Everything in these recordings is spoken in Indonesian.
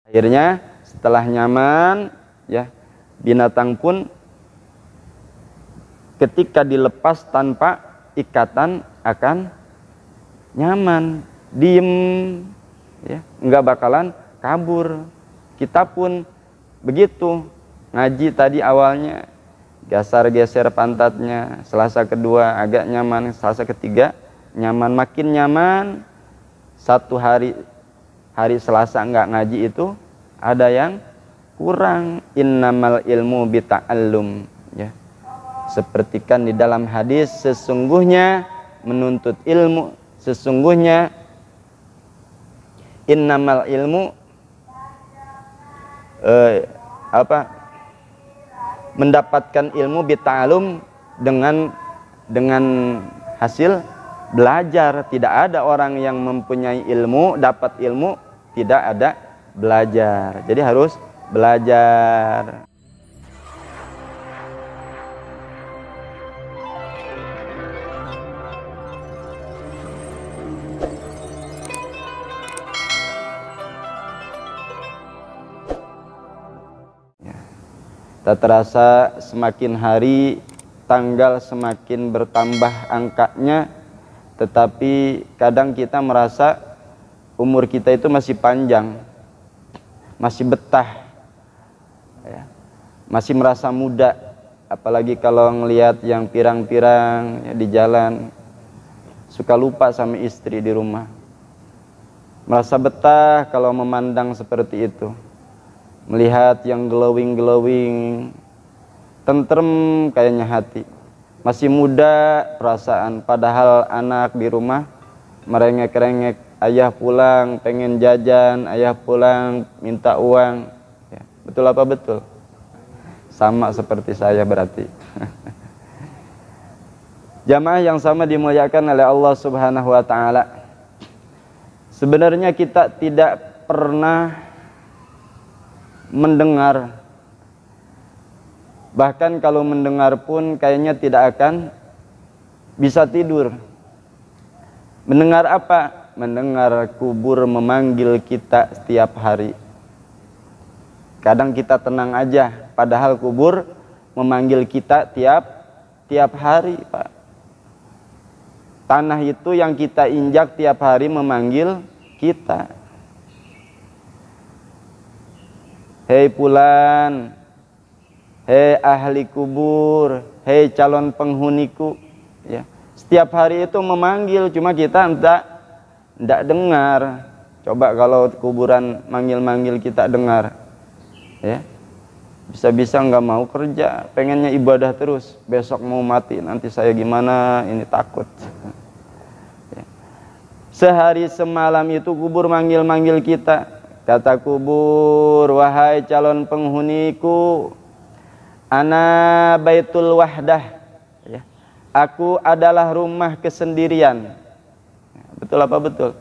Akhirnya setelah nyaman, ya, binatang pun ketika dilepas tanpa ikatan akan nyaman, diem, ya, nggak bakalan kabur. Kita pun begitu. Ngaji tadi awalnya geser pantatnya, Selasa kedua agak nyaman, Selasa ketiga nyaman, makin nyaman. Satu hari Selasa nggak ngaji itu ada yang kurang. Innamal ilmu bita'allum, ya. Sepertikan di dalam hadis, sesungguhnya menuntut ilmu, sesungguhnya innamal ilmu mendapatkan ilmu bita'allum dengan hasil belajar. Tidak ada orang yang mempunyai ilmu, dapat ilmu, tidak ada belajar. Jadi harus belajar. Tak terasa semakin hari tanggal semakin bertambah angkanya, tetapi kadang kita merasa umur kita itu masih panjang, masih betah, ya, masih merasa muda. Apalagi kalau ngelihat yang pirang-pirang, ya, di jalan, suka lupa sama istri di rumah. Merasa betah kalau memandang seperti itu. Melihat yang glowing, tentrem kayaknya hati. Masih muda perasaan, padahal anak di rumah merengek-rengek, ayah pulang pengen jajan, ayah pulang minta uang. Ya, betul apa betul? Sama seperti saya berarti. Jamaah yang sama dimuliakan oleh Allah Subhanahu wa taala. Sebenarnya kita tidak pernah mendengar, bahkan kalau mendengar pun kayaknya tidak akan bisa tidur. Mendengar apa? Mendengar kubur memanggil kita setiap hari. Kadang kita tenang aja, padahal kubur memanggil kita tiap hari, Pak. Tanah itu yang kita injak tiap hari memanggil kita. Hei fulan, hei ahli kubur, hei calon penghuniku, ya. Setiap hari itu memanggil, cuma kita enggak dengar. Coba kalau kuburan manggil-manggil kita dengar, ya. Bisa-bisa nggak mau kerja, pengennya ibadah terus. Besok mau mati, nanti saya gimana? Ini takut. Ya. Sehari semalam itu kubur manggil-manggil kita. Kata kubur, wahai calon penghuniku, ana baitul wahdah, ya. Aku adalah rumah kesendirian. Betul apa betul?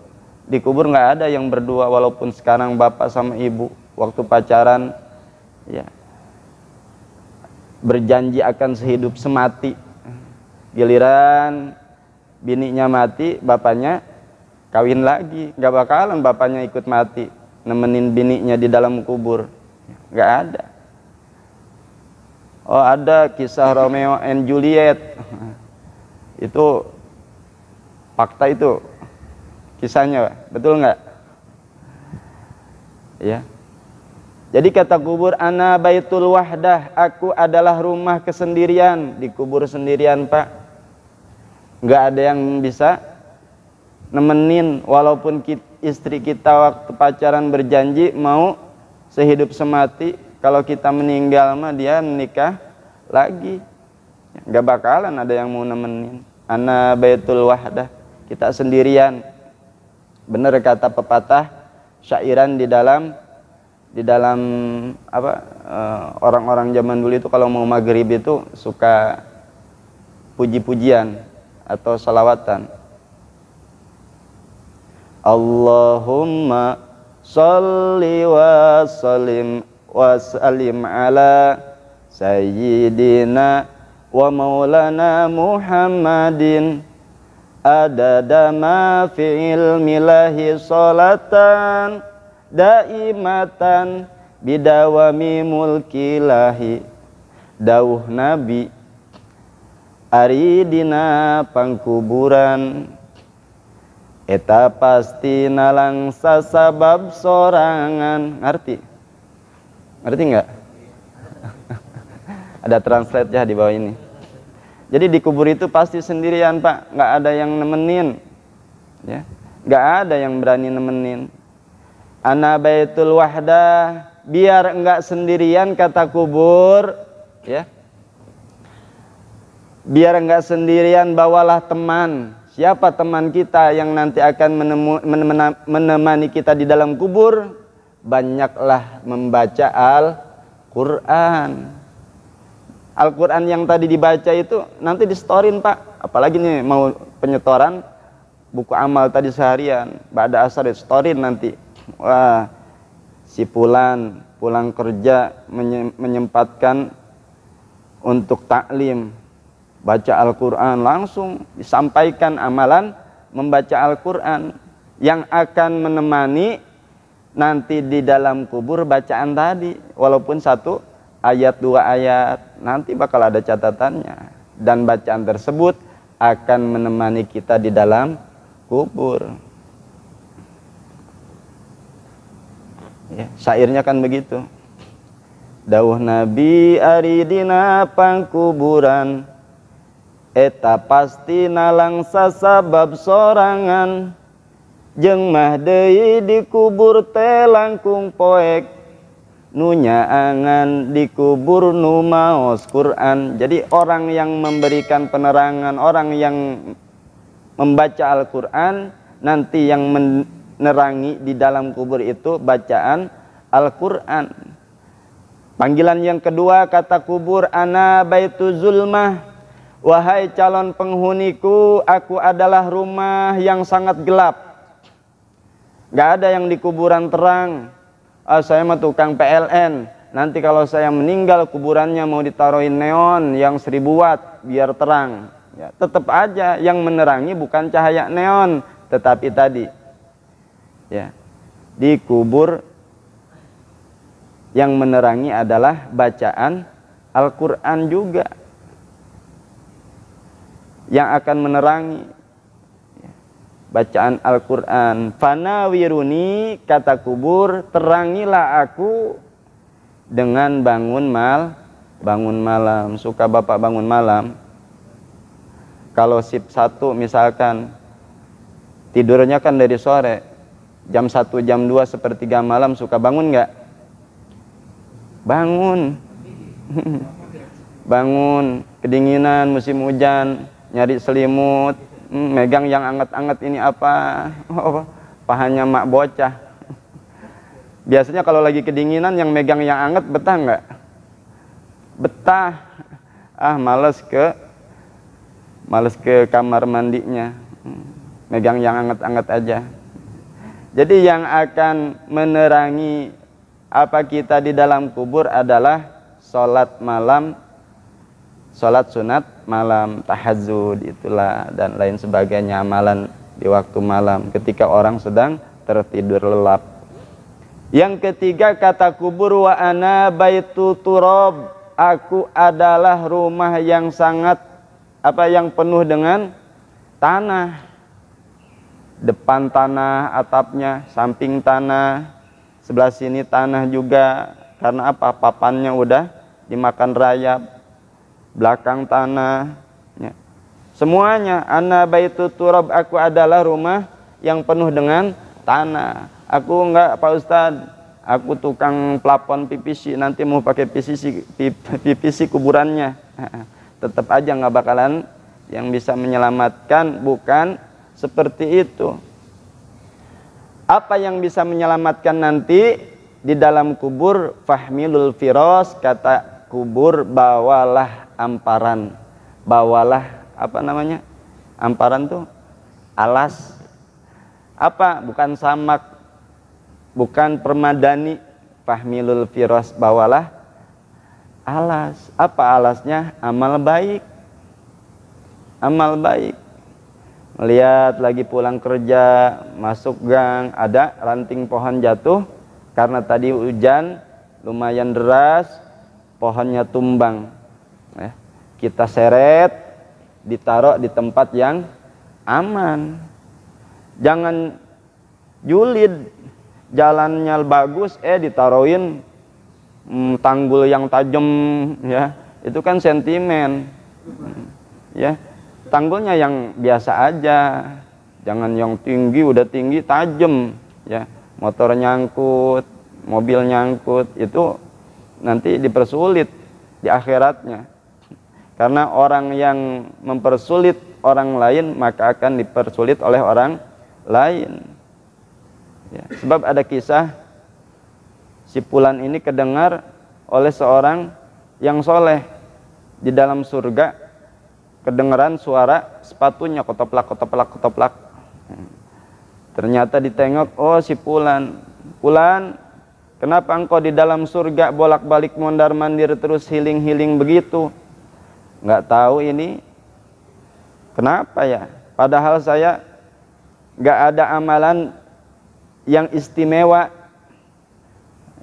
Di kubur nggak ada yang berdua, walaupun sekarang bapak sama ibu waktu pacaran, ya, berjanji akan sehidup semati. Giliran bininya mati, bapaknya kawin lagi, nggak bakalan bapaknya ikut mati nemenin bininya di dalam kubur. Nggak ada. Oh, ada kisah Romeo and Juliet. Itu fakta, itu kisahnya, betul nggak? Ya. Jadi kata kubur, ana baitul wahdah, aku adalah rumah kesendirian. Dikubur sendirian, Pak. Nggak ada yang bisa nemenin, walaupun istri kita waktu pacaran berjanji mau sehidup semati, kalau kita meninggal mah dia menikah lagi, nggak bakalan ada yang mau nemenin. Ana baitul wahdah, kita sendirian. Bener kata pepatah syairan di dalam apa, orang-orang zaman dulu itu kalau mau maghrib itu suka puji-pujian atau salawatan. Allahumma sholli wa sallim ala sayyidina wa maulana Muhammadin adada ma fi ilmillahi sholatan daimatan bidawami mulkilahi. Dawuh Nabi ari dina pangkuburan eta pasti nalang sasabab sorangan. Ngerti nggak? Ada translate-nya di bawah ini. Jadi di kubur itu pasti sendirian, Pak, nggak ada yang nemenin, ya, nggak ada yang berani nemenin. Ana baitul wahdah, biar enggak sendirian kata kubur, ya. Biar enggak sendirian, bawalah teman. Siapa teman kita yang nanti akan menemani kita di dalam kubur? Banyaklah membaca Al-Qur'an. Al-Quran yang tadi dibaca itu nanti distorin, Pak. Apalagi nih mau penyetoran buku amal tadi seharian, ba'da asar storin nanti. Wah, si Fulan pulang kerja menyempatkan untuk taklim, baca Al-Quran, langsung disampaikan amalan membaca Al-Quran yang akan menemani nanti di dalam kubur bacaan tadi. Walaupun satu ayat, 2 ayat, nanti bakal ada catatannya, dan bacaan tersebut akan menemani kita di dalam kubur. Ya, syairnya kan begitu. Dawuh Nabi ari dina pangkuburan eta pasti nalang sasabab sorangan jeung mah deui dikubur teh langkung poek nunya angan dikubur nu maos Quran. Jadi orang yang memberikan penerangan, orang yang membaca Al-Quran, nanti yang menerangi di dalam kubur itu bacaan Al-Quran. Panggilan yang kedua kata kubur, ana baitu zulmah, wahai calon penghuniku, aku adalah rumah yang sangat gelap. Gak ada yang di kuburan terang. Saya mah tukang PLN, nanti kalau saya meninggal kuburannya mau ditaruhin neon yang 1000 watt biar terang. Ya, tetap aja yang menerangi bukan cahaya neon, tetapi tadi, ya, di kubur yang menerangi adalah bacaan Al-Quran juga yang akan menerangi. Bacaan Al-Quran. Fanawiruni, kata kubur, terangilah aku dengan bangun malam. Suka Bapak bangun malam? Kalau sip 1 misalkan tidurnya kan dari sore, jam 1, jam 2, sepertiga malam, suka bangun nggak? Bangun. Bangun, kedinginan, musim hujan, nyari selimut, megang yang anget-anget ini apa? Oh, pahanya mak bocah. Biasanya kalau lagi kedinginan yang megang yang anget betah nggak? Betah. Males ke kamar mandinya, megang yang anget-anget aja. Jadi yang akan menerangi apa kita di dalam kubur adalah sholat malam, sholat sunat malam, tahajud, itulah, dan lain sebagainya, amalan di waktu malam ketika orang sedang tertidur lelap. Yang ketiga kata kubur, wa ana baitu turab, aku adalah rumah yang sangat yang penuh dengan tanah. Depan tanah atapnya, samping tanah, sebelah sini tanah juga. Karena apa? Papannya udah dimakan rayap. Belakang tanah, ya. Semuanya. Ana baitu turab, aku adalah rumah yang penuh dengan tanah. Aku enggak, Pak Ustadz, aku tukang plafon PVC, nanti mau pakai PVC kuburannya. Tetap aja nggak bakalan yang bisa menyelamatkan, bukan seperti itu. Apa yang bisa menyelamatkan nanti di dalam kubur? Fahmilul firos, kata kubur, bawalah amparan, bawalah amparan tuh alas. Apa? Bukan samak, bukan permadani. Fahmilul firos, bawalah alas. Apa alasnya? Amal baik. Amal baik. Melihat lagi pulang kerja, masuk gang, ada ranting pohon jatuh, karena tadi hujan lumayan deras, pohonnya tumbang, ya. Kita seret, ditaruh di tempat yang aman. Jangan julid, jalannya bagus, ditaruhin tanggul yang tajam, ya. Itu kan sentimen, ya. Tanggulnya yang biasa aja, jangan yang tinggi, udah tinggi tajam, ya. Motor nyangkut, mobil nyangkut, itu nanti dipersulit di akhiratnya. Karena orang yang mempersulit orang lain maka akan dipersulit oleh orang lain, ya. Sebab ada kisah si Fulan ini kedengar oleh seorang yang soleh di dalam surga, kedengaran suara sepatunya kotoplak kotoplak kotoplak. Ternyata ditengok, oh si Fulan, Fulan, kenapa engkau di dalam surga bolak-balik mondar-mandir terus healing-healing begitu? Nggak tahu ini kenapa ya, padahal saya nggak ada amalan yang istimewa,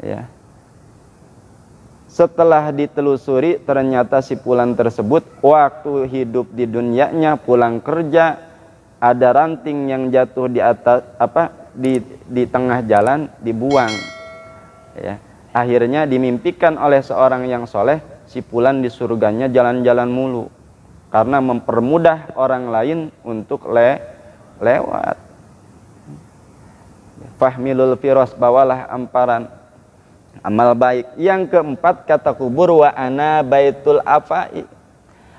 ya. Setelah ditelusuri ternyata si Fulan tersebut waktu hidup di dunianya pulang kerja ada ranting yang jatuh di atas di tengah jalan dibuang, ya. Akhirnya dimimpikan oleh seorang yang soleh si Fulan di surganya jalan-jalan mulu karena mempermudah orang lain untuk lewat. Fahmilul firos, bawalah amparan amal baik. Yang keempat kata kubur, wa ana baitul afai,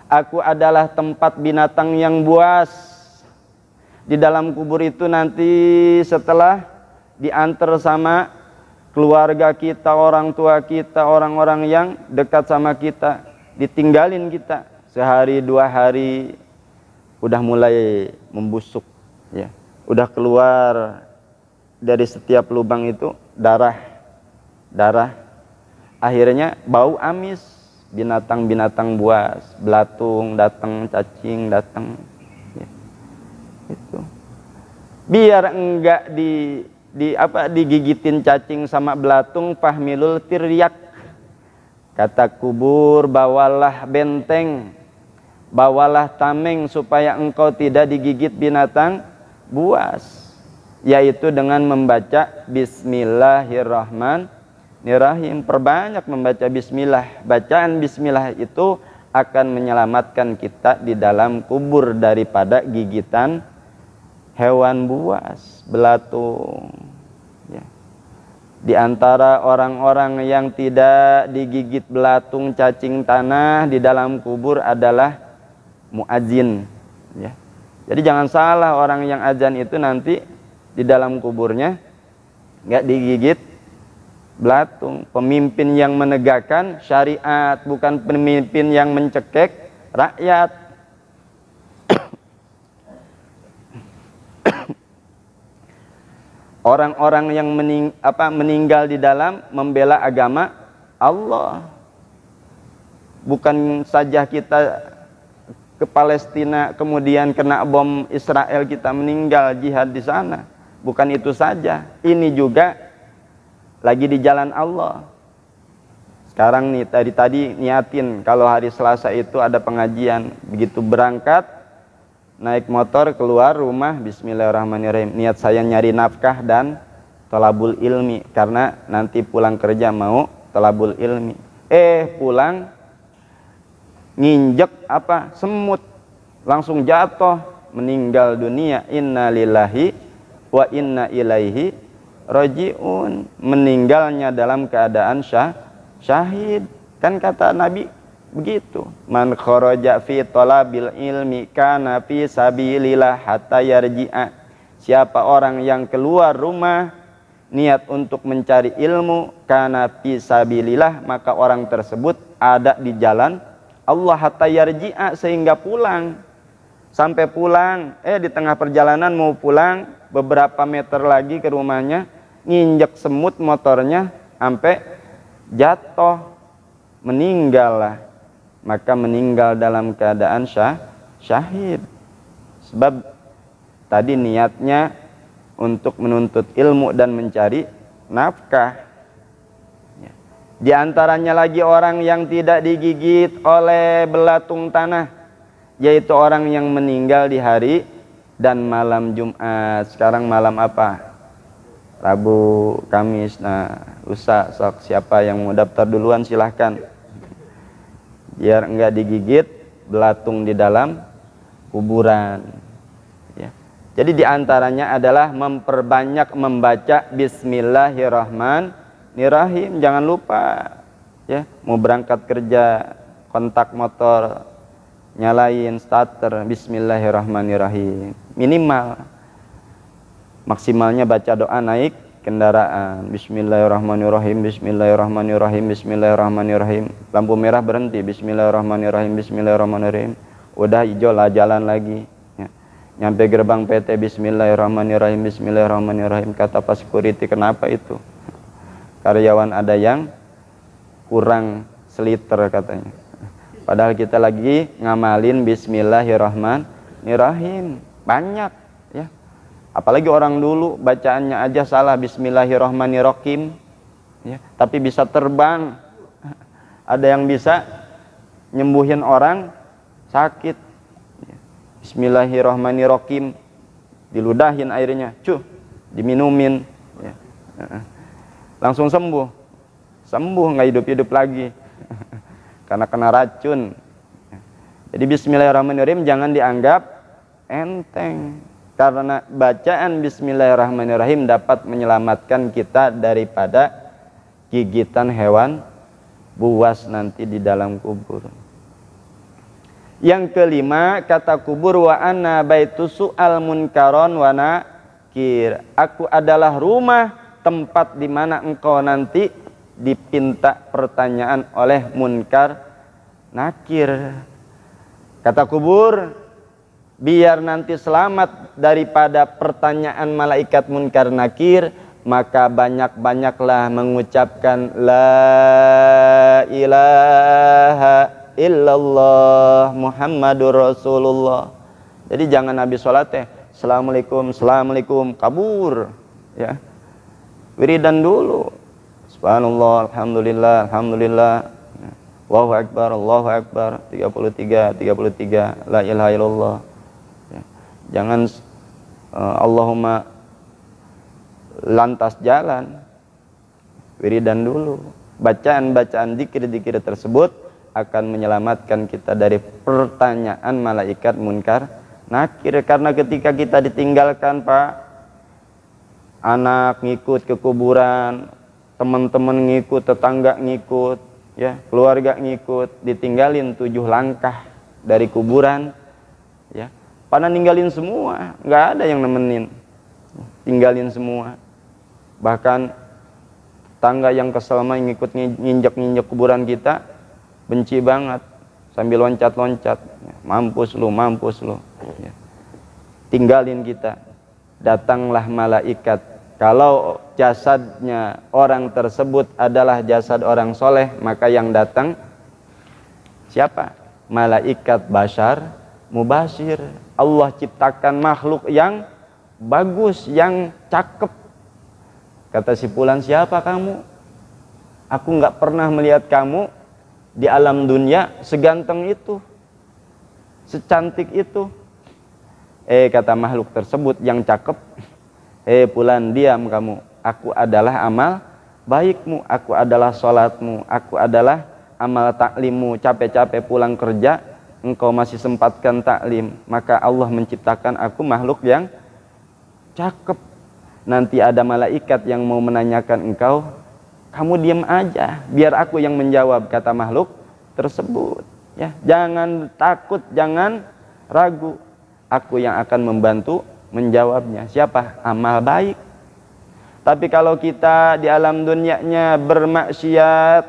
aku adalah tempat binatang yang buas. Di dalam kubur itu nanti setelah diantar sama keluarga kita, orang tua kita, orang-orang yang dekat sama kita, ditinggalin kita sehari dua hari udah mulai membusuk, ya. Udah keluar dari setiap lubang itu darah, akhirnya bau amis, binatang-binatang buas, belatung datang, cacing datang, ya. Itu biar enggak digigitin cacing sama belatung, fahmilul tiryak, kata kubur, bawalah benteng, bawalah tameng supaya engkau tidak digigit binatang buas, yaitu dengan membaca bismillahirrahmanirrahim. Perbanyak membaca bismillah. Bacaan bismillah itu akan menyelamatkan kita di dalam kubur daripada gigitan hewan buas, belatung, ya. Di antara orang-orang yang tidak digigit belatung, cacing tanah di dalam kubur adalah muadzin, ya. Jadi jangan salah, orang yang azan itu nanti di dalam kuburnya nggak digigit belatung. Pemimpin yang menegakkan syariat, bukan pemimpin yang mencekek rakyat. Orang-orang yang meninggal di dalam membela agama Allah. Bukan saja kita ke Palestina kemudian kena bom Israel kita meninggal jihad di sana. Bukan itu saja. Ini juga lagi di jalan Allah. Sekarang nih tadi niatin kalau hari Selasa itu ada pengajian, begitu berangkat naik motor keluar rumah, bismillahirrahmanirrahim, niat saya nyari nafkah dan thalabul ilmi karena nanti pulang kerja mau thalabul ilmi. Pulang nginjek semut, langsung jatuh meninggal dunia. Inna lillahi wa inna ilaihi rajiun, meninggalnya dalam keadaan syahid. Kan kata Nabi begitu, man kharaja fi talabil ilmi kana fi sabilillah hatta yarji'a. Siapa orang yang keluar rumah niat untuk mencari ilmu, kana fi sabilillah, maka orang tersebut ada di jalan Allah hatta yarji'a, sehingga pulang. Sampai pulang, di tengah perjalanan mau pulang, beberapa meter lagi ke rumahnya, nginjek semut motornya, sampai jatuh, meninggal lah. Maka meninggal dalam keadaan syahid. Sebab tadi niatnya untuk menuntut ilmu dan mencari nafkah. Di antaranya lagi orang yang tidak digigit oleh belatung tanah, yaitu orang yang meninggal di hari dan malam Jumat. Sekarang malam apa? Rabu, Kamis. Nah, lusa sok siapa yang mau daftar duluan silahkan. Biar enggak digigit belatung di dalam kuburan. Ya. Jadi di antaranya adalah memperbanyak membaca Bismillahirrahmanirrahim. Jangan lupa, ya, mau berangkat kerja, kontak motor, nyalain starter, Bismillahirrahmanirrahim. Minimal, maksimalnya baca doa naik kendaraan, Bismillahirrahmanirrahim, Bismillahirrahmanirrahim, Bismillahirrahmanirrahim. Lampu merah berhenti, Bismillahirrahmanirrahim, Bismillahirrahmanirrahim. Udah hijau lah, jalan lagi. Ya. Nyampe gerbang PT, Bismillahirrahmanirrahim, Bismillahirrahmanirrahim. Kata pas security, kenapa itu? Karyawan ada yang kurang seliter katanya. Padahal kita lagi ngamalin Bismillahirrahmanirrahim. Banyak, ya. Apalagi orang dulu bacaannya aja salah, Bismillahirrahmanirrahim, ya. Tapi bisa terbang. Ada yang bisa nyembuhin orang sakit. Bismillahirrahmanirrahim, diludahin airnya, diminumin, ya. Langsung sembuh, nggak hidup-hidup lagi karena kena racun. Jadi Bismillahirrahmanirrahim jangan dianggap enteng, karena bacaan Bismillahirrahmanirrahim dapat menyelamatkan kita daripada gigitan hewan buas nanti di dalam kubur. Yang kelima, kata kubur, wa anna baitu su'al munkaron wa nakir. Aku adalah rumah tempat di mana engkau nanti dipinta pertanyaan oleh munkar nakir. Kata kubur, biar nanti selamat daripada pertanyaan malaikat munkar nakir, maka banyak-banyaklah mengucapkan la ilaha illallah Muhammadur Rasulullah. Jadi jangan habis sholat assalamualaikum, assalamualaikum, kabur, ya. Wiridan dulu, subhanallah, alhamdulillah, alhamdulillah, Allahu akbar, 33, la ilaha illallah, ya. Jangan Allahumma lantas jalan. Wiridan dulu. Bacaan-bacaan zikir-zikir tersebut akan menyelamatkan kita dari pertanyaan malaikat munkar nakir. Karena ketika kita ditinggalkan, Pak, anak ngikut ke kuburan, teman-teman ngikut, tetangga ngikut, ya, keluarga ngikut, ditinggalin 7 langkah dari kuburan, ya, pada ninggalin semua, nggak ada yang nemenin, tinggalin semua. Bahkan tetangga yang kesel mah ngikut nginjek kuburan kita, benci banget, sambil loncat-loncat, mampus lu, ya. Tinggalin kita. Datanglah malaikat. Kalau jasadnya orang tersebut adalah jasad orang soleh, maka yang datang siapa? Malaikat Bashar Mubashir. Allah ciptakan makhluk yang bagus, yang cakep. Kata si fulan, siapa kamu? Aku nggak pernah melihat kamu di alam dunia seganteng itu, secantik itu. Kata makhluk tersebut yang cakep, fulan, diam kamu. Aku adalah amal baikmu, aku adalah sholatmu, aku adalah amal taklimmu. Capek-capek pulang kerja, engkau masih sempatkan taklim. Maka Allah menciptakan aku makhluk yang cakep. Nanti ada malaikat yang mau menanyakan engkau, kamu diam aja, biar aku yang menjawab, kata makhluk tersebut. Ya, jangan takut, jangan ragu. Aku yang akan membantu menjawabnya. Siapa? Amal baik. Tapi kalau kita di alam dunianya bermaksiat,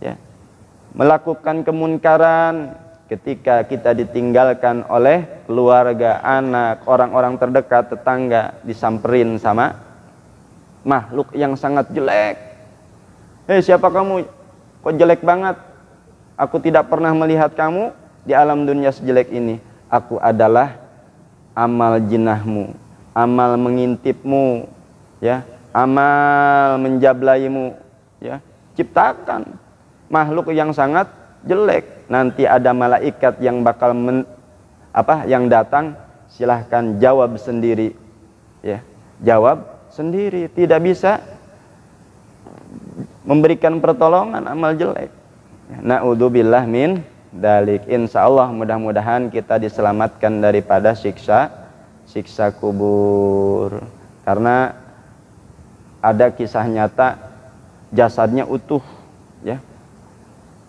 ya, melakukan kemunkaran, ketika kita ditinggalkan oleh keluarga, anak, orang-orang terdekat, tetangga, disamperin sama makhluk yang sangat jelek. Siapa kamu? Kok jelek banget? Aku tidak pernah melihat kamu di alam dunia sejelek ini. Aku adalah amal jinahmu, amal mengintipmu, ya, amal menjablaimu, ya. ciptakan makhluk yang sangat jelek. Nanti ada malaikat yang bakal yang datang, silahkan jawab sendiri, ya, jawab sendiri, tidak bisa memberikan pertolongan amal jelek. Na'udzubillah min dalik. Insyaallah mudah-mudahan kita diselamatkan daripada siksa kubur. Karena ada kisah nyata jasadnya utuh, ya.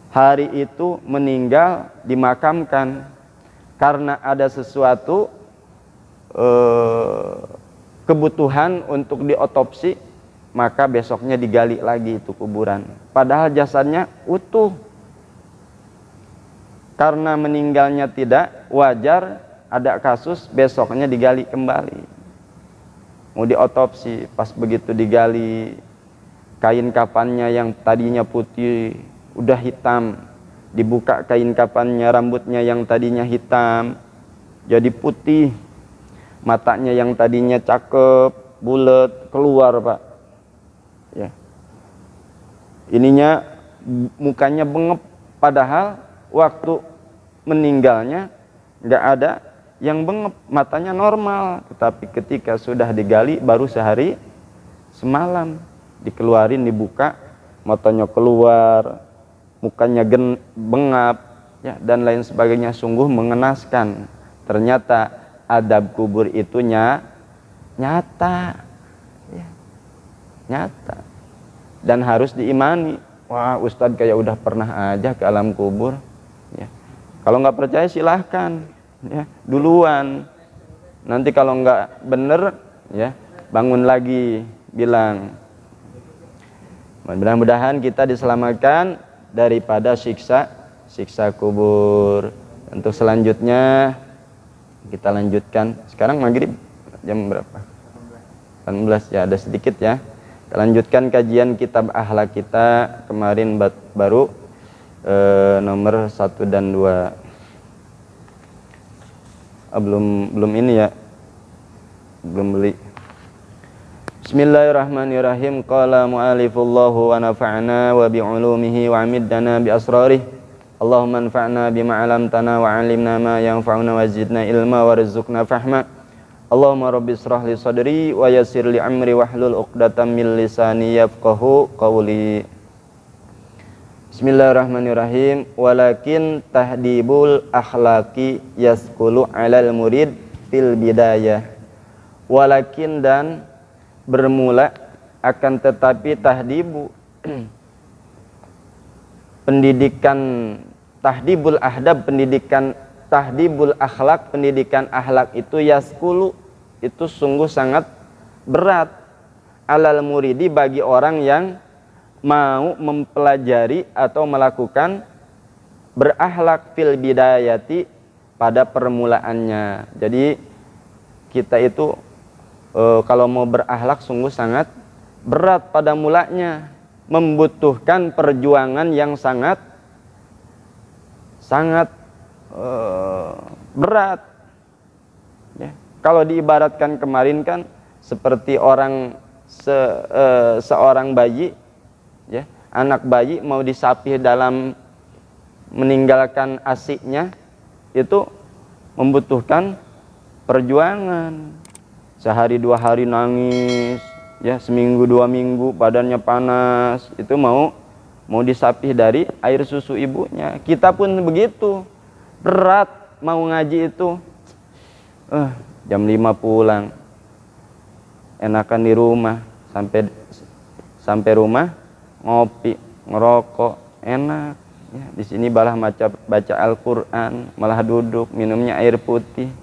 Hari itu meninggal dimakamkan karena ada sesuatu kebutuhan untuk diotopsi, maka besoknya digali lagi itu kuburan. Padahal jasadnya utuh. Karena meninggalnya tidak wajar, ada kasus besoknya digali kembali. Mau diotopsi, pas begitu digali, kain kafannya yang tadinya putih udah hitam. Dibuka kain kafannya, rambutnya yang tadinya hitam jadi putih. Matanya yang tadinya cakep, bulat, keluar, Pak. Ya. Ininya mukanya bengep, padahal waktu meninggalnya nggak ada yang bengep, matanya normal. Tetapi ketika sudah digali baru sehari semalam, dikeluarin, dibuka, matanya keluar, mukanya bengap, ya, dan lain sebagainya. Sungguh mengenaskan. Ternyata adab kubur itu nyata, ya, nyata, dan harus diimani. Wah, Ustadz kayak udah pernah aja ke alam kubur, ya. Kalau nggak percaya silahkan, ya, duluan. Nanti kalau nggak bener, ya, bangun lagi, bilang. Mudah-mudahan kita diselamatkan daripada siksa kubur. Untuk selanjutnya kita lanjutkan. Sekarang maghrib jam berapa? 18, ya, ada sedikit, ya. Kita lanjutkan kajian kitab akhlak kita. Kemarin baru nomor 1 dan 2. Belum ini, ya, belum beli. Bismillahirrahmanirrahim. Qala mu'alifullahu wa nafa'na wa bi'ulumihi wa amiddana bi asrarih. Allahumma anfa'na bima 'allamtana wa 'allimna ma yanfa'una wa zidna ilma warzuqna fahma. Allahumma rabbi israh li sadri wa yassir li amri wahlul 'uqdatam min lisani yafqahu qawli. Bismillahirrahmanirrahim. Walakin tahdibul akhlaqi yaskulu 'alal murid fil bidayah. Walakin, dan bermula, akan tetapi tahdibu pendidikan, tahdibul ahdab, pendidikan tahdibul akhlak, pendidikan akhlak itu yaskulu, itu sungguh sangat berat, alal muridi, bagi orang yang mau mempelajari atau melakukan berakhlak fil bidayati, pada permulaannya. Jadi kita itu kalau mau berakhlak sungguh sangat berat pada mulanya, membutuhkan perjuangan yang sangat berat, ya. Kalau diibaratkan kemarin kan seperti seorang bayi, ya, anak bayi mau disapih dalam meninggalkan asiknya, itu membutuhkan perjuangan. Sehari 2 hari nangis, ya, seminggu 2 minggu badannya panas, itu mau disapih dari air susu ibunya. Kita pun begitu, berat mau ngaji itu. Jam 5 pulang, enakan di rumah, sampai rumah ngopi, ngerokok, enak, ya. Di sini malah baca Al-Quran, malah duduk minumnya air putih,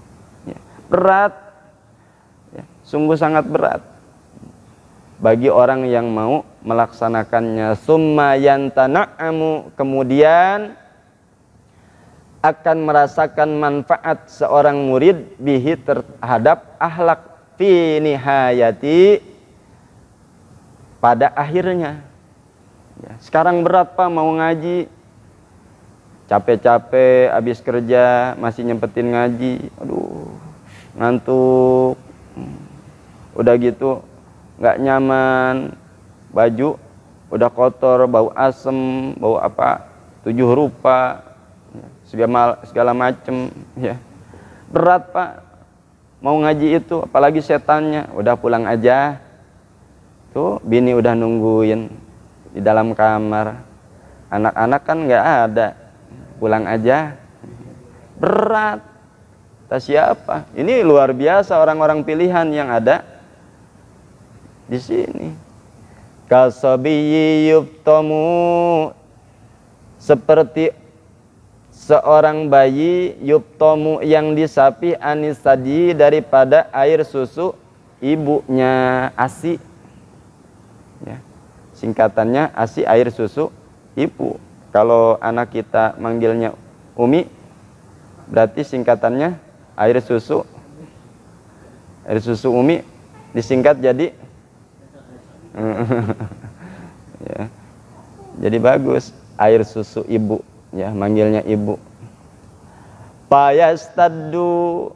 ya. Berat, ya, sungguh sangat berat bagi orang yang mau melaksanakannya. Summa yantana'amu, kemudian akan merasakan manfaat seorang murid bihi, terhadap akhlak, fi nihayati, pada akhirnya, ya. Sekarang berat, Pak, mau ngaji, capek-capek habis kerja masih nyempetin ngaji, aduh, ngantuk, udah gitu nggak nyaman, baju udah kotor, bau asem, bau apa, 7 rupa, segala macem, ya. Berat Pak, mau ngaji itu, apalagi setannya. Udah pulang aja. Tuh, bini udah nungguin di dalam kamar. Anak-anak kan nggak ada, pulang aja. Berat. Tak siapa? Ini luar biasa orang-orang pilihan yang ada di sini. Kasabiyyi yuftamu, seperti seorang bayi yuftamu yang disapi anisadi daripada air susu ibunya. ASI, ya. Singkatannya ASI, air susu ibu. Kalau anak kita manggilnya Umi, berarti singkatannya air susu Umi disingkat jadi ya. Jadi bagus, air susu ibu, ya, manggilnya ibu. Payastaddu,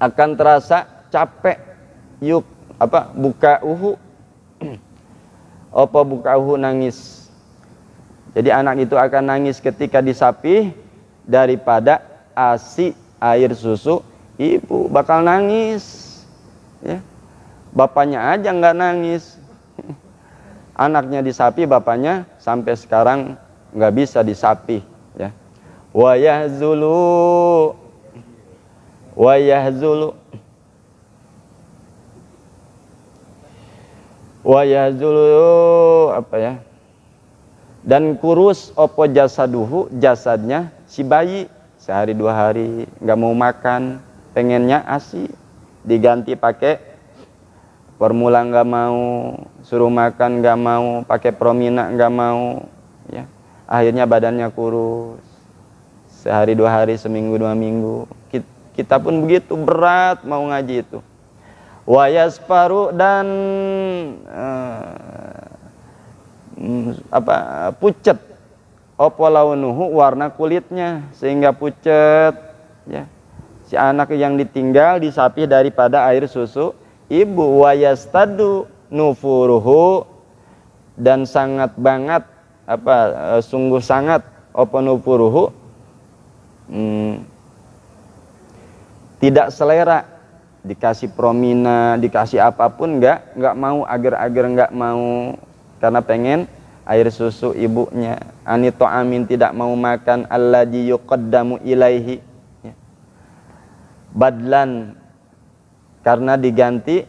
akan terasa capek, yuk apa, buka uhu apa buka uhu, nangis. Jadi anak itu akan nangis ketika disapi daripada ASI, air susu ibu, bakal nangis, ya. Bapaknya aja nggak nangis, anaknya disapi, bapaknya sampai sekarang nggak bisa disapi, ya. Wa yahzulu apa ya, dan kurus opo jasaduhu, jasadnya si bayi, sehari 2 hari nggak mau makan, pengennya ASI, diganti pakai formula nggak mau, suruh makan nggak mau, pakai promina nggak mau, ya. Akhirnya badannya kurus, sehari 2 hari, seminggu 2 minggu. Kita pun begitu, berat mau ngaji itu. Wayasparu, dan pucet opo launuhu, warna kulitnya sehingga pucet, ya. Si anak yang ditinggal disapi daripada air susu ibu. Wayastadu nufuruhu, dan sangat banget sungguh sangat opo nufuruhu, tidak selera, dikasih promina, dikasih apapun nggak mau, agar-agar nggak mau, karena pengen air susu ibunya. Anito amin, tidak mau makan, alladzi yuqaddamu ilaihi, ya. Badlan, karena diganti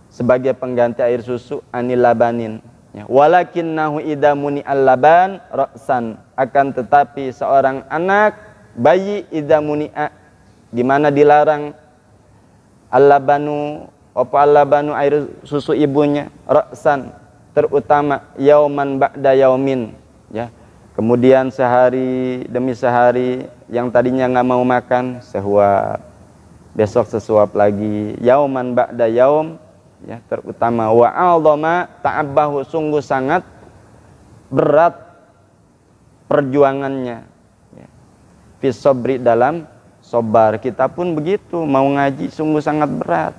sebagai pengganti air susu, anil labanin, ya. Walakinnahu idamuni al-laban ra'san, akan tetapi seorang anak bayi idamuni, gimana dilarang al-labanu, air susu ibunya, ra'san, terutama yauman ba'da yaumin, ya. Kemudian sehari demi sehari, yang tadinya nggak mau makan sesuap, besok sesuap lagi, yauman ba'da yaum, ya, terutama. Wa aldama ta'abbahu, sungguh sangat berat perjuangannya, ya. Fi sabri, dalam sobar. Kita pun begitu, mau ngaji sungguh sangat berat.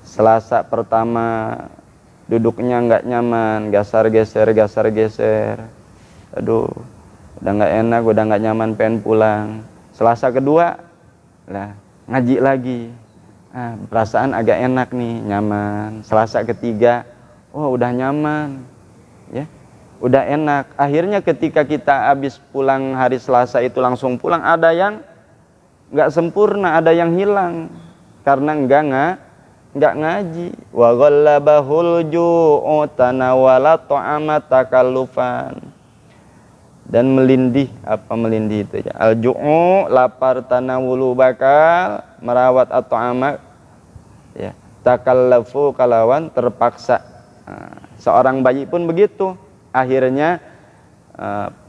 Selasa pertama duduknya nggak nyaman, gasar geser, aduh, udah nggak enak, udah nggak nyaman, pengen pulang. Selasa kedua lah ngaji lagi, perasaan agak enak nih, nyaman. Selasa ketiga, oh udah nyaman, ya, udah enak. Akhirnya ketika kita habis pulang hari Selasa itu langsung pulang, ada yang nggak sempurna, ada yang hilang karena nggak ngaji. Wa ghallabahul ju'u tanawala ta'ama takallufan, dan melindih, melindih itu ya, al ju'u, lapar, tanawulu, bakal merawat, atau amak, ya, takallafu, kalawan terpaksa. Seorang bayi pun begitu, akhirnya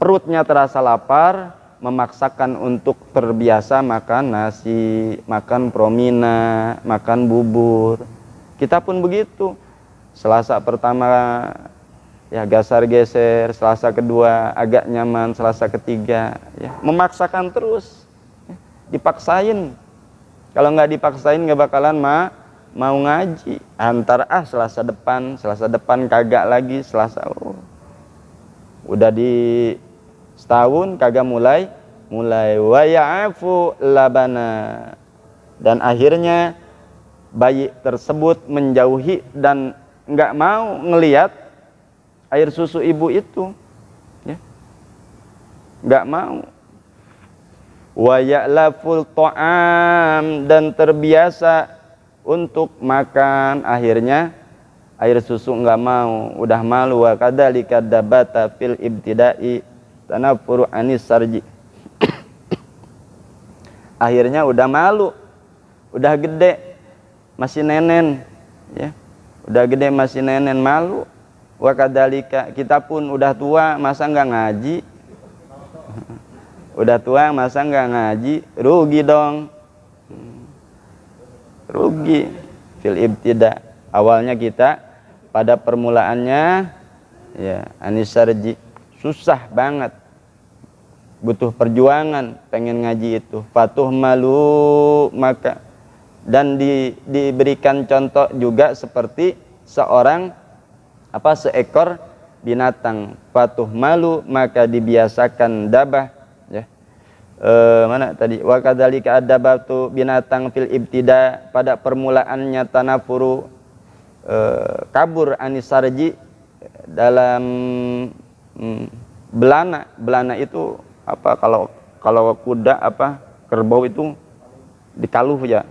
perutnya terasa lapar, memaksakan untuk terbiasa makan nasi, makan promina, makan bubur. Kita pun begitu. Selasa pertama ya gasar geser, Selasa kedua agak nyaman, Selasa ketiga ya memaksakan terus, ya, dipaksain. Kalau nggak dipaksain nggak bakalan mau ngaji, antar Selasa depan kagak lagi, Selasa udah di setahun kagak mulai wa ya'fu labana, dan akhirnya bayi tersebut menjauhi dan nggak mau ngelihat air susu ibu itu, ya, nggak mau. Wa ya'laful ta'am, dan terbiasa untuk makan, akhirnya air susu nggak mau, udah malu. Wa kadzalika dabata fil ibtida'i tanafuru anis sarji. Akhirnya udah malu, udah gede masih nenen, ya, udah gede masih nenen, malu. Wa kadzalika, kita pun udah tua masa nggak ngaji, udah tua masa nggak ngaji, rugi dong, rugi. Fil ibtida, awalnya kita pada permulaannya, ya, anisarji, susah banget, butuh perjuangan pengen ngaji itu. Fatuh malu, maka dan diberikan contoh juga seperti seekor binatang. Fatuh malu, maka dibiasakan dabah, ya. Mana tadi? Wa kadzalika adabatu, binatang fil ibtida, pada permulaannya, tanafuru, kabur anisarji, dalam belana itu apa, kalau kuda apa, kerbau itu dikaluh, ya,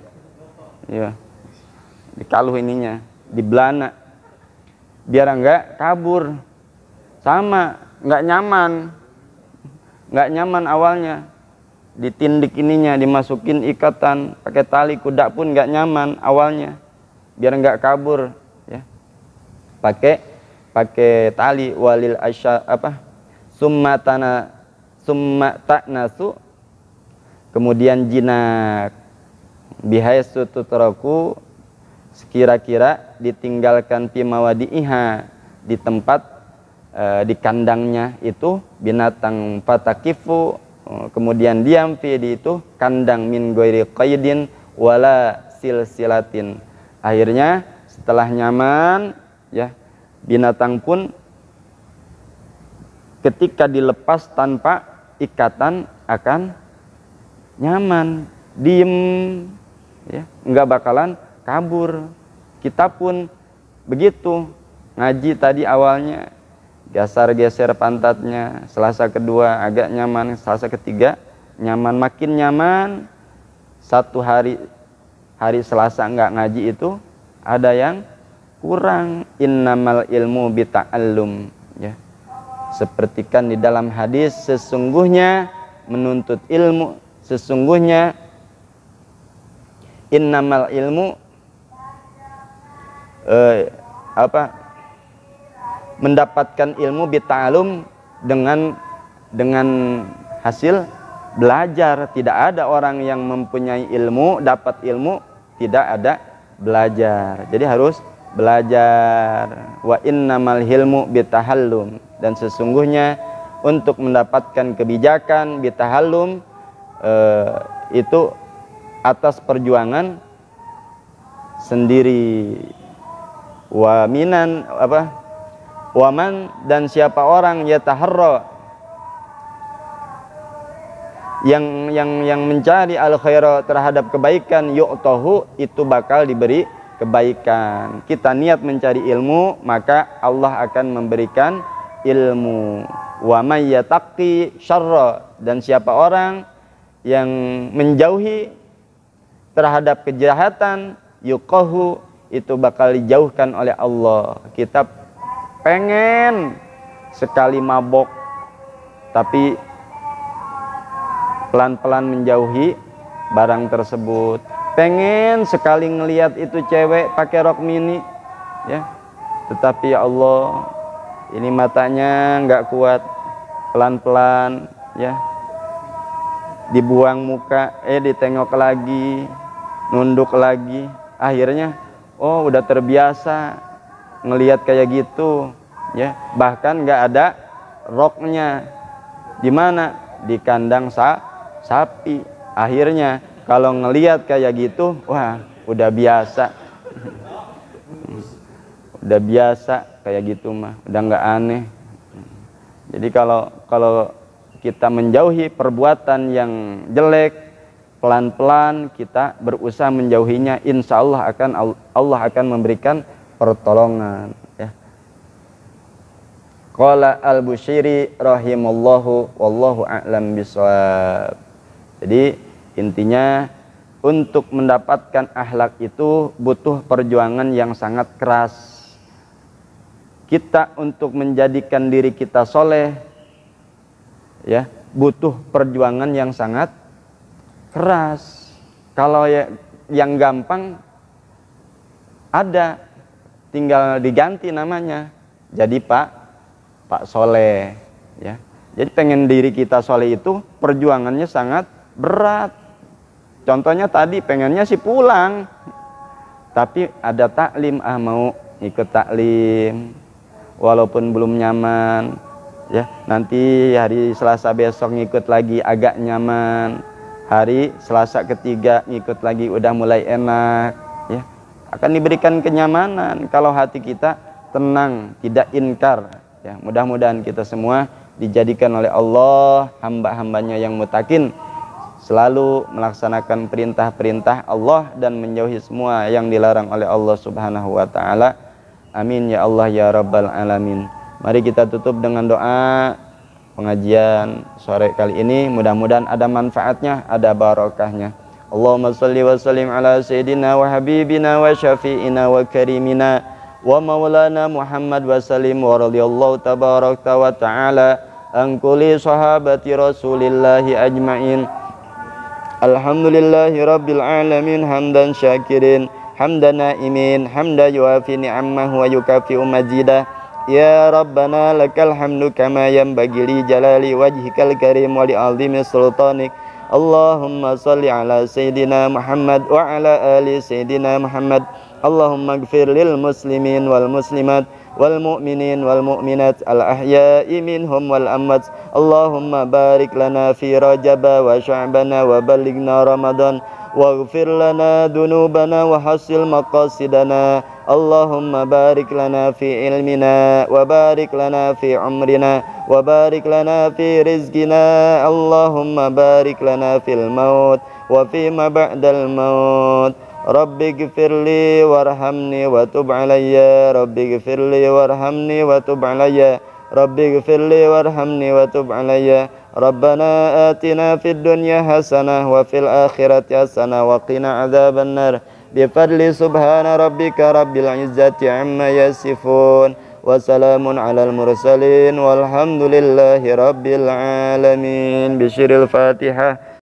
ya, dikaluh ininya, dibelana biar enggak kabur. Sama, enggak nyaman awalnya, ditindik ininya, dimasukin ikatan pakai tali, kuda pun enggak nyaman awalnya, biar enggak kabur, ya, pakai tali. Walil asya apa, summa ta'nasu, kemudian jinak, bihaisu tutraku, sekira-kira ditinggalkan, fi mawadi'iha, di tempat, di kandangnya itu binatang, fatakifu, kemudian diam, fi, di itu kandang, min ghairi qaidin wala silsilatin. Akhirnya setelah nyaman, ya, binatang pun ketika dilepas tanpa ikatan akan nyaman, diem, ya, enggak bakalan kabur. Kita pun begitu, ngaji tadi awalnya geser pantatnya, Selasa kedua agak nyaman, Selasa ketiga nyaman, makin nyaman. Satu hari Selasa enggak ngaji itu ada yang kurang. Innamal ilmu bita'allum, ya, sepertikan di dalam hadis, sesungguhnya menuntut ilmu, sesungguhnya innamal ilmu mendapatkan ilmu bita'allum, dengan hasil belajar. Tidak ada orang yang mempunyai ilmu, dapat ilmu, tidak ada belajar. Jadi harus belajar. Wa innamal hilmu bitahallum, dan sesungguhnya untuk mendapatkan kebijakan bitahallum, itu atas perjuangan sendiri. Wa minan apa, waman, dan siapa orang yataharra, yang mencari al khaira, terhadap kebaikan, yu'tahu, itu bakal diberi kebaikan. Kita niat mencari ilmu, maka Allah akan memberikan ilmu. Wa may yattaqi syarra, dan siapa orang yang menjauhi terhadap kejahatan, yuqahu, itu bakal dijauhkan oleh Allah. Kita pengen sekali mabok, tapi pelan-pelan menjauhi barang tersebut. Pengen sekali ngelihat itu cewek pakai rok mini, ya, tetapi ya Allah, ini matanya nggak kuat, pelan-pelan, ya, dibuang muka, ditengok lagi, nunduk lagi, akhirnya udah terbiasa ngelihat kayak gitu, ya, bahkan nggak ada roknya. Di mana? Di kandang sapi. Akhirnya kalau ngelihat kayak gitu, wah, udah biasa, udah biasa kayak gitu mah, udah nggak aneh. Jadi kalau kita menjauhi perbuatan yang jelek, pelan-pelan kita berusaha menjauhinya, insya Allah akan memberikan pertolongan. Ya. Qala al-Busiri rahimallahu wallahu a'lam bishawab. Jadi intinya untuk mendapatkan akhlak itu butuh perjuangan yang sangat keras. Kita untuk menjadikan diri kita soleh, ya, butuh perjuangan yang sangat keras. Kalau yang gampang ada, tinggal diganti namanya jadi Pak Soleh, ya. Jadi pengen diri kita soleh itu perjuangannya sangat berat. Contohnya tadi pengennya sih pulang, tapi ada taklim, mau ikut taklim walaupun belum nyaman, ya. Nanti hari Selasa besok ngikut lagi agak nyaman, hari Selasa ketiga ngikut lagi udah mulai enak, ya. Akan diberikan kenyamanan kalau hati kita tenang, tidak inkar, ya. Mudah-mudahan kita semua dijadikan oleh Allah hamba-hambanya yang mutakin, selalu melaksanakan perintah-perintah Allah dan menjauhi semua yang dilarang oleh Allah Subhanahu wa taala. Amin ya Allah ya rabbal alamin. Mari kita tutup dengan doa pengajian sore kali ini, mudah-mudahan ada manfaatnya, ada barokahnya. Allahumma shalli wa sallim ala sayyidina wa habibina wa syafi'ina wa karimina wa maulana Muhammad wa sallim wa radhiyallahu tabarakta wa ta'ala an kulli sahabati rasulillahi ajma'in. Alhamdulillahi rabbil alamin hamdan syakirin hamdan na'imin hamda yuafi ni'amahu wa yukafi'u majidah. Ya Rabbana lakal hamdu kama yanbaghi li jalali wajhikal karim wa li 'azimi sultanik. Allahumma salli ala sayyidina Muhammad wa ala ali sayyidina Muhammad. Allahumma ighfir lil muslimin wal muslimat wal mu'minin wal mu'minat al ahya'i minhum wal amwat. Allahumma barik lana fi Rajab wa Sya'bana wa balighna Ramadan waghfir lana dunubana wa hasil maqasidana. Allahumma barik lana fi ilmina wa barik lana fi umrina wa barik lana fi rizqina. Allahumma barik lana fil maut wa fi ma ba'dal maut. Rabbi gfirli warhamni wa tub alayya. Rabbi gfirli warhamni wa tub alayya. Rabbi gfirli warhamni wa tub alayya. Rabbana atina fid dunya hasanah wa fil akhirati hasanah wa qina adzaban nar. Bifadli subhana rabbika rabbil izzati amma yasifun wa salamun alal mursalin walhamdulillahi rabbil alamin. Bisyiril Fatihah.